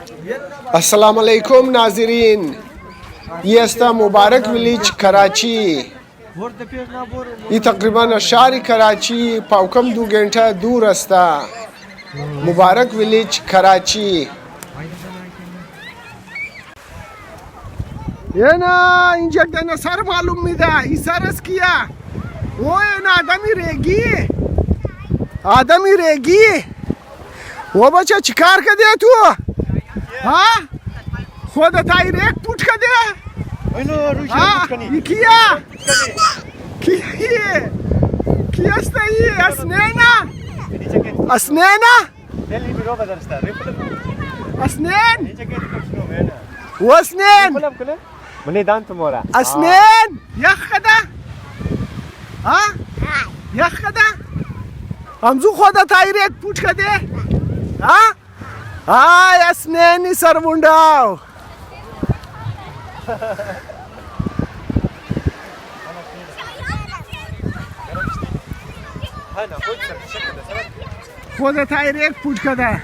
अस्सलाम वालेकुम नाजरीन, ये हस्ता मुबारक विलेज कराची। ये तकरीबन शहर कराची पावकम 2 घंटा दूर हस्ता मुबारक विलेज कराची। ये ना इंजक ना सर मालूम मिदा इसरस किया वो है ना आदमी रेगी वो बच्चा चिकार कर दे तू। हाँ खुद ताई रेक पुट कर दे। हाँ किया असनेना أسنان يخدا ها يخدا همزو خدا تایرک پوچ کده ها های أسنانی سرمونداو خدا تایرک پوچ کده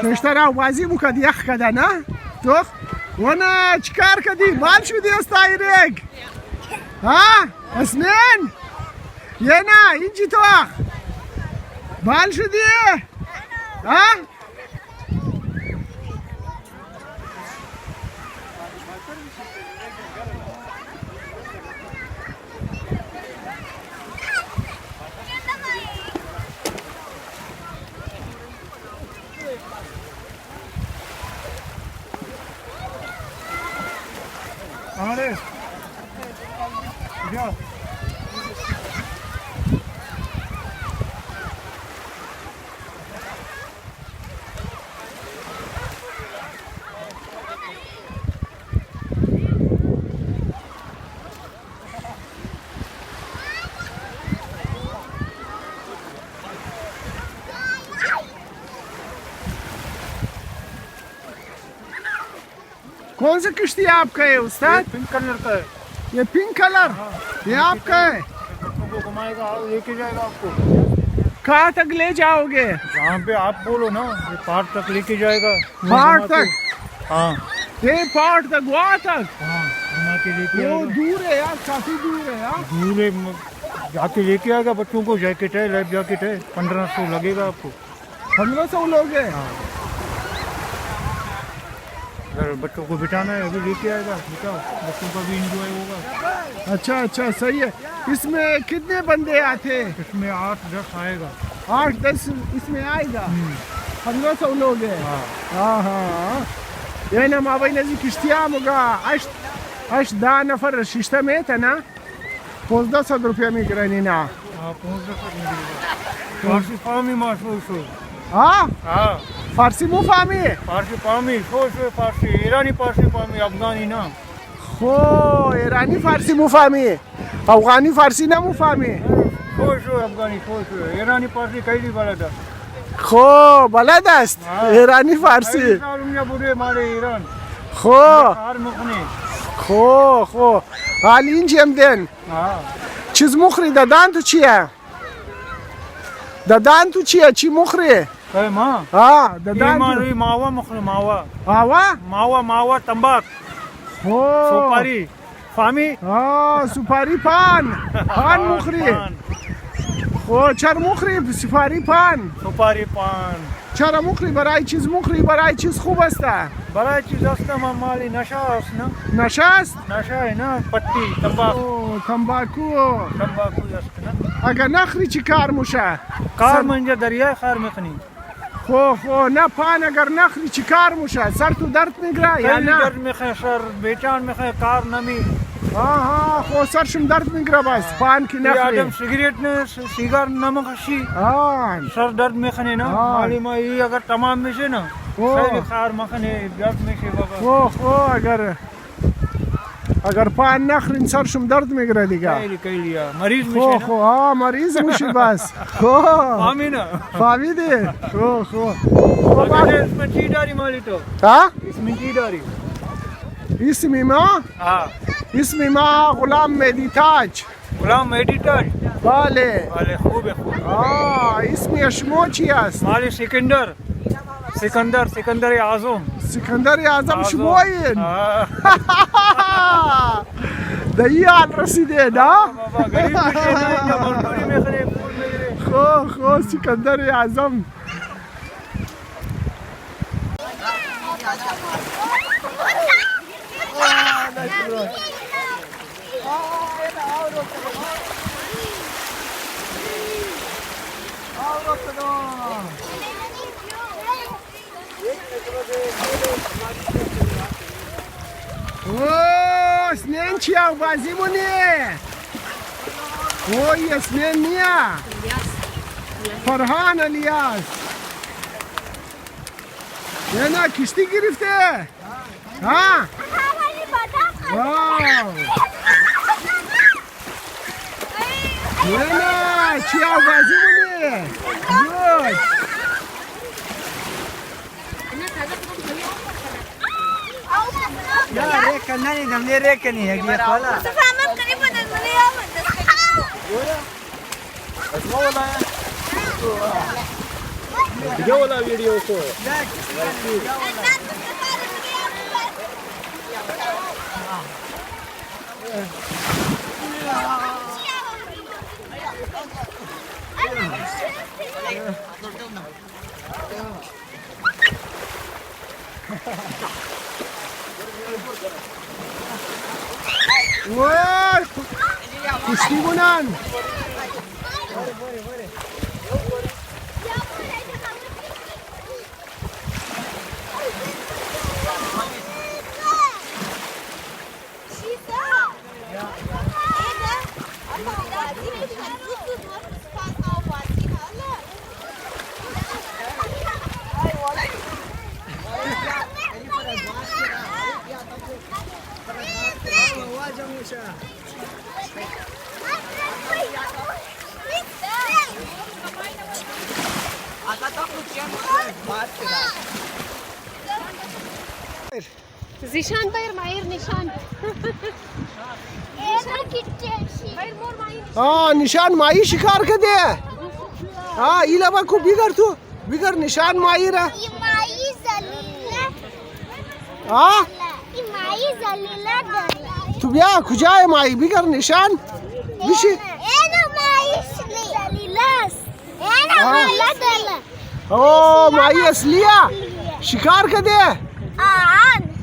نشتراو بازی بکد یخ کده نه تو وانا چیکار کردی؟ بال شدی از تایرک ها؟ اسنان؟ یه نه اینجی تو بال شدی؟ ها؟ Ahora ya कौन सा किश्ती आपका है उस्ताद? पिंक कलर का है। ये पिंक कलर ये आपका है? वो घुमाएगा लेके जाएगा आपको। कहाँ तक ले जाओगे? जहाँ पे आप बोलो ना, ये पहाड़ तक लेके जाएगा। पहाड़ तक? हाँ ये पहाड़ तक वहाँ तक? हाँ घुमा के लेके वो आएगा। दूर है यार, काफी दूर है यार। दूर है, जाके लेके आएगा। बच्चों को जैकेट है, लाइफ जैकेट है, 1500 लगेगा आपको। 1500 लोग हैं? अगर बच्चों को बिठाना है अभी लेके आएगा, बिठाओ, बच्चों का भी इंजॉय होगा। अच्छा अच्छा सही है। इसमें कितने बंदे आते? इसमें 8-10 आएगा। 8-10 इसमें आएगा। 1500 लोग हैं। हाँ हाँ ये ना ما بين هذه كشتيا مگا 8 نفر ششته میته نه 1500 روپیه میگیرنی نه. हाँ 1500 मिलेगा। फारसी फार्मी माशो शो। हाँ हाँ فارسی مفهمی؟ फारसी फार्मी शो फारसी ईरानी फारसी फार्मी अफगानी ना। خو ایرانی فارسی مفهمی؟ افغانی فارسی نمفهمی؟ شو افغانی شو ایرانی فارسی خیلی بلد است. خو بلد است ایرانی فارسی. خیلی سال اونجا بوده مال ایران. خو کار میکنه. خو حال اینجی هم دن چیز مخری دادن تو چیه؟ دادن تو چیه؟ چی مخری؟ काय माँ हाँ ददान ये मावा मुखरे मावा आवा मावा मावा तंबाक हो सुपारी फामी हाँ सुपारी पान पान मुखरी हो चर मुखरी सुपारी पान सुपारी पान चर मुखरी برای چیز مخری برای چیز خوب است برای چیز است مالی نشا است نه نشا است نشا ہے نا پتی تنباک تنباکو تنباکو است نه اگر نخری چی کار موشه کار منجا دریای خار میکنی خو نه پان اگر نخری چی کار موشه سر تو درد میگیره یا نه درد میخواه سر بیچان میخواه کار نمی ها خو سرشم درد میگیره بس پان کی نخری آدم سیگریت نه سیگار نمیکشی سر درد میکنه نه مالی ما ای اگر تمام میشه نه خیلی خار میکنه درد میشه بابا خو اگر پان نخرین سرشم درد میگیره دیگه خیلی مریض میشه خو مریض میشی بس خو فهمینا فهمیدی خو اسم چی داری مالی تو ها اسم چی داری اسمی ما اسم ما غلام مهدی تاج غلام مهدی تاج بله خوبه اسم شما چی است مالی سکندر سکندر اعظم سکندر اعظم شموین د ایال رسیده نه غریب میشه یا مزدوری میخوره پول میگیره خو سکندر اعظم اثنين چیاو بازی مونی اثنين نیا فرهان الیاس نه کشتی گرفته ها واو نه چیاو بازی مونی گود یا ریکن ننی دم ریکنی هگی خالا فهمت کنی بدن منی آمد دیگه ولا ویدیو کو وای کشتی بونن زیشان بایر مایر نشان نشان ماهی شکار کده ایلا باکو بیگر تو بیگر نشان ماهی را این ماهی زلیله این ماهی زلیله داره تو بیا کجای ماهی بیگر نشان بشی اینا ماهی زلیله است اینا ماهی داره ماهی اصلیه شکار کده آن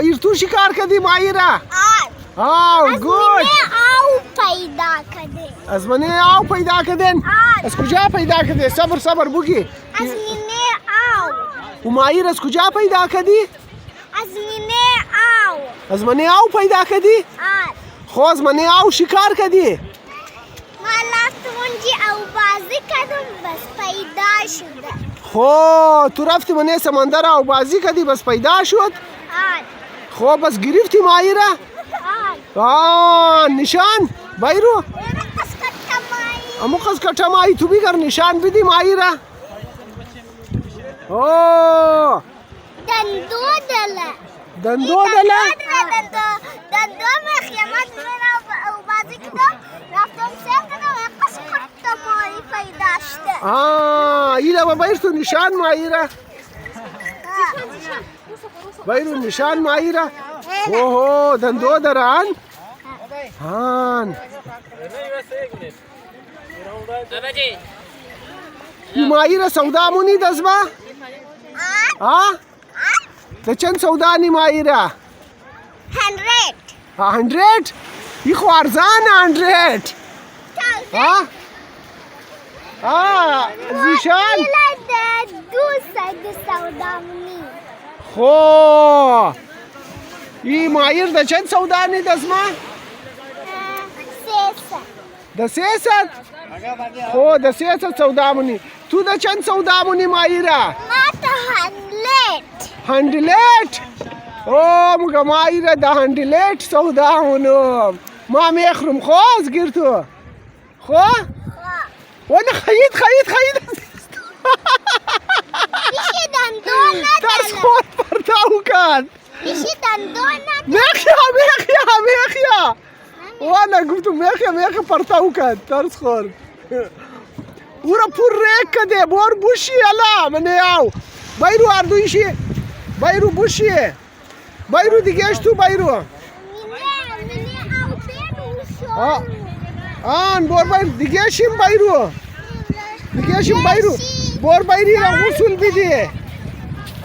ایر تو شکار کدی ماهی را از گود منه آو پیدا کده از منه آو پیدا کدن از کجا پیدا کده صبر بگی از منه آو و ماهی را از کجا پیدا کدی از منه آو از منه آو پیدا کدی خو از منه آو شکار کدی مالا تونجی او بازی کدم بس پیدا شده خو تو رفتی منه سمندر آو بازی کدی بس پیدا شد خو بس گرفتی ماهی را نشان بایرو امو قص کٹا ماهی تو بیگر نشان بدی ماهی را دندو دله دندو دله دندو خیامت میرا او بازی کدم رفتم سر کدم قص کٹا ماهی پیدا شده ایلا با بایر تو نشان ماهی را بایرو نشان ماهی را دندو دران این ماهی را سودا مونی دزبا ده چند سودا نی ماهی را 100 ای خو ارزان 100 زیشان دو سودا مونی خو ای ماهی ده چند سودا نی دزما ده 300 خو ده 300 سودا مونی تو ده چند سودا مونی ماهی را ما تا 100 مگه ماهی را ده 100 سودا مونم ما میخرم خو از گیر تو خو وانا خیید میشه دندو نداره ترس خود پرتاو کن میشه دندو نداره میخیا وانا گفتم میخیا پرتاو کن ترس خور ورا پور ریک کده بور بوشی الا من یاو Bayru ardu işi. Bayru bu şey. Bayru digeş tu bayru. An bor bayru digeşim bayru. Digeşim bayru. Bor bayri la gusul bidi.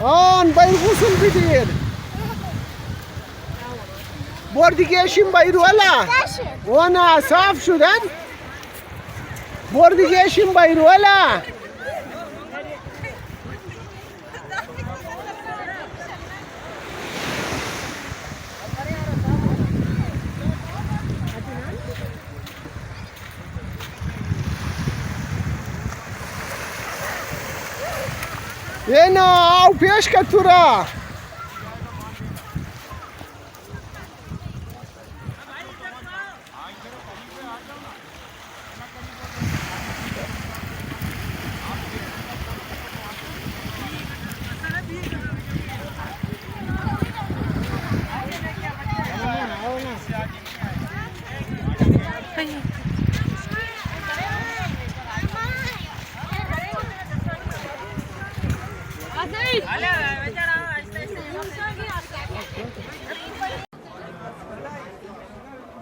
An bayru gusul bidi. Bor digeşim bayru ala. Ona saf şudan. Bor digeşim bayru ala. Ena au peș captura.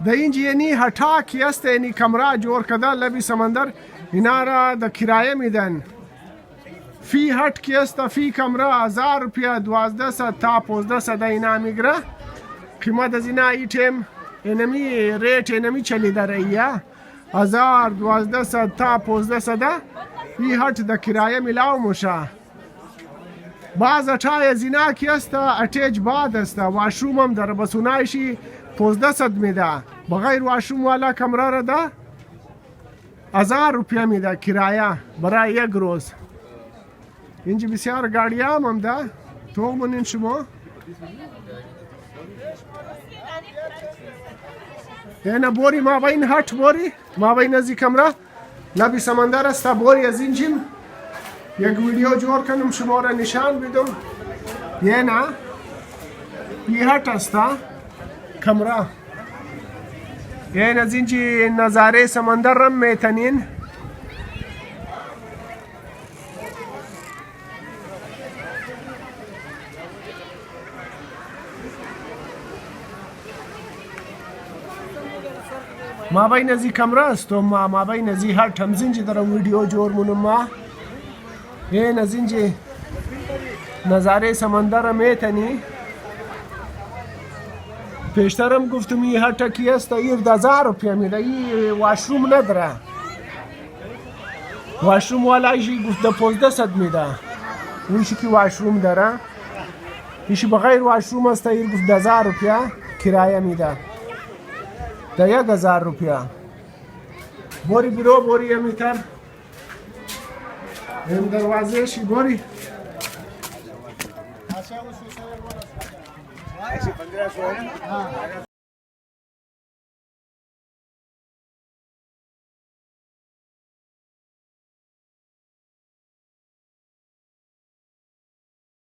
د اینجینی هټا کیسته نی کمرا جوړ کدا لبی سمندر اینارا د کرایه میدن فی هټ کیسته فی کمرا 1000 روپیا 1200 تا 1500 اینا میگره قیمت از اینا ایتم انمی ریت انمی چلی دریا 1000 1200 تا 1500 فی هټ د کرایه ملاو مشه باز اٹای زینا کیسته اٹیج بعد است واشروم هم در بسونایشی 1500 میده بغیر واشروم والا کمره را ده 1000 روپیه میده کرایه برای یک روز اینجا بسیار گاڑیا هم ده تو منین شما اینا بوری ما بین هٹ بوری ما بین ازی کمره لبی سمندر است بوری از اینجیم یک ویدیو جور کنم شما را نشان بدم اینا ی هٹ است کمره این از اینجی نظاره سمندر رم میتنین ما بین ازی کمره است و ما بین ازی هر تمزینجی در ویدیو جور منم ما این از اینجی نظاره سمندر رم میتنی پیشترم گفتم این هټه کی است 1000 روپیه میده این واشروم نداره واشروم والا ایشی گفت 1500 میده ایشی که واشروم داره ایشی بغیر واشروم است این گفت 1000 روپیه کرایه میده ده 1000 روپیه بوری برو بوری میتر این دروازه شی بوری